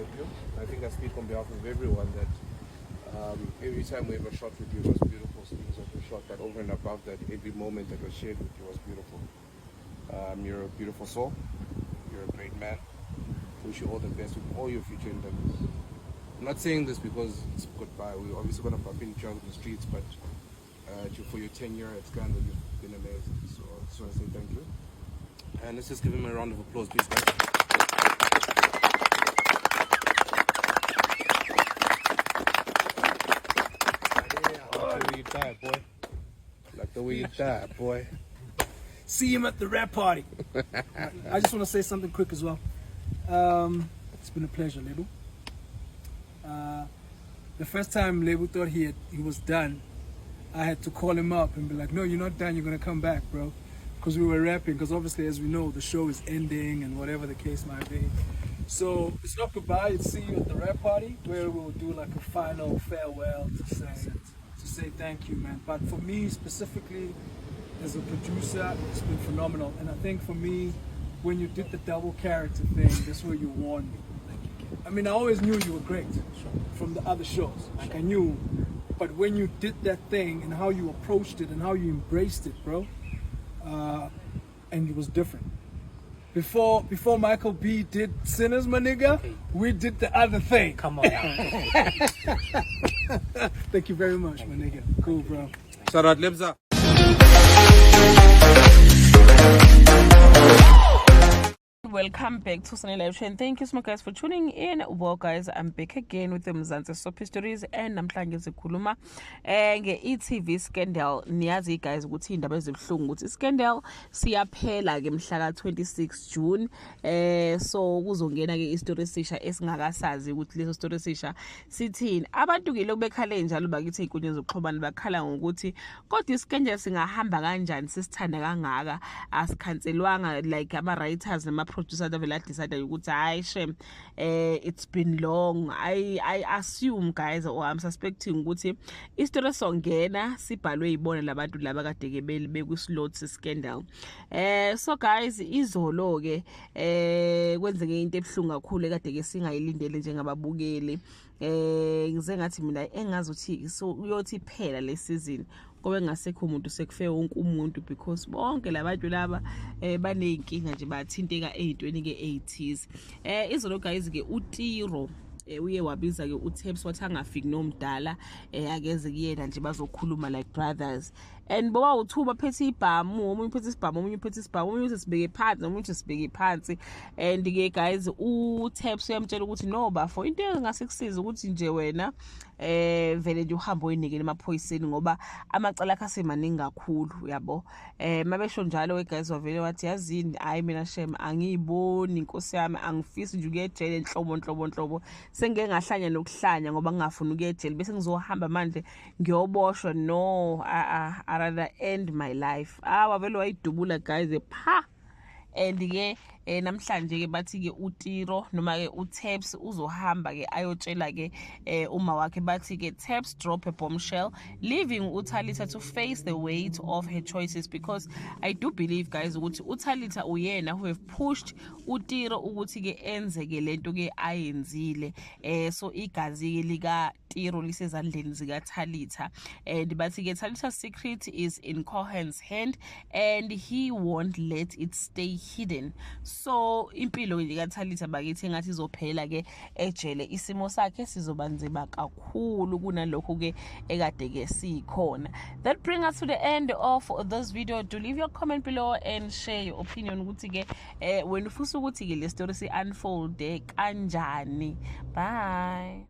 with you. I think I speak on behalf of everyone that every time we ever shot with you, it was beautiful scenes that were shot, that over and above that, every moment that was shared with you was beautiful. You're a beautiful soul. You're a great man. Wish you all the best with all your future endeavors. I'm not saying this because it's goodbye. We're obviously going to bump into each other in the streets, but for your tenure at Scandal, you've been amazing. So I just want to say thank you. And let's just give him a round of applause, please, guys. Boy. Like the way you died, boy. See him at the rap party. I just want to say something quick as well. It's been a pleasure, Lebu. The first time Lebu thought he was done, I had to call him up and be like, no, you're not done, you're going to come back, bro. Because we were rapping, because obviously, as we know, the show is ending and whatever the case might be. So it's not goodbye, it's see you at the rap party, where we'll do like a final farewell to say thank you, man. But for me specifically, as a producer, it's been phenomenal. And I think for me, when you did the double character thing, that's where you won me. I mean, I always knew you were great from the other shows. Like I knew, but when you did that thing and how you approached it and how you embraced it, bro, and it was different. Before Michael B did Sinners, my nigga, we did the other thing. Come on now. Thank you very much, my nigga. Cool, bro. Shout out Lebza. Welcome back to Sunny Live Show, and thank you so much guys for tuning in. Well guys, I'm back again with the Mzansi Soap Stories, and namhlanje sikhuluma nge-e.tv scandal. Niyazi guys ukuthi indaba ezibuhlungu ukuthi scandal siyaphela ke mhla ka-26 June. So kuzongena ke istory esisha esingakasazi ukuthi leso story esisha sithini. Abantu ke lokhu bekhale njalo bakithi inkundla zokuxhumana bakhala ngokuthi kodwa iscandal singahamba kanjani sisithanda kangaka, asikhanselwanga like ama writers nama producer vele decide ukuthi hayi shem, it's been long. I assume guys, or I'm suspecting ukuthi istory songena sibhalwe ibona labantu laba kade ke bekuslot scandal. So guys, izolo ke kwenzeke into ebuhlungu kakhulu ekade ke singayilindele njengababukeli. Ngize ngathi mina engazi ukuthi so uyothi phela le season kobe ngasekho umuntu sekufe wonke umuntu, because bonke labantu laba baneyinkinga nje bathinteka ezintweni ke 80s. Izolo guys ke uTiro uye wabiza ke uTheps wathi angafiki nomdala akeze kuyena nje bazokhuluma like brothers. And boba uthuba phethe ibhamu, omunye phethe isibhamu, omunye phethe isibhamu, omunye uthi sibeke phansi, omunye uthi sibeke phansi. And ke guys uTheps uyamtshela ukuthi no bafo into engasekusiza ukuthi nje wena vele nje uhambe oyinikele emaphoyiseni ngoba amacala akhe asemaningi kakhulu, yabo. Mabesho njalo guys wavele wathi yazini hayi mina shem angiyiboni inkosi yami, angifisi nje ukuyejele enhlobo sengeke ngahlanya nokuhlanya ngoba ngingafuni ukuyejele bese ngizohamba manje ngiyoboshwa. No, I rather end my life. Wavele wayidubula guys pha. And ke namhlanje ke bathi ke uTiro noma ke uTheps uzohamba ke ayotshela ke uma wakhe bathi ke Theps drop a bombshell, leaving uThalita to face the weight of her choices, because I do believe guys ukuthi uThalita uyena who have pushed uTiro ukuthi ke enze ke lento ke ayenzile. So igazi ke lika Tiro lisezandleni zika Thalita, and bathi ke Thalita's secret is in Cohen's hand and he won't let it stay hidden. So impilo nje kaThalita bakithi ngathi izophela ke ejele, isimo sakhe sizoba nzima kakhulu kunalokho ke ekade ke sikhona. That bring us to the end of this video. Do leave your comment below and share your opinion ukuthi ke wena ufisa ukuthi ke le story si unfold kanjani. Bye.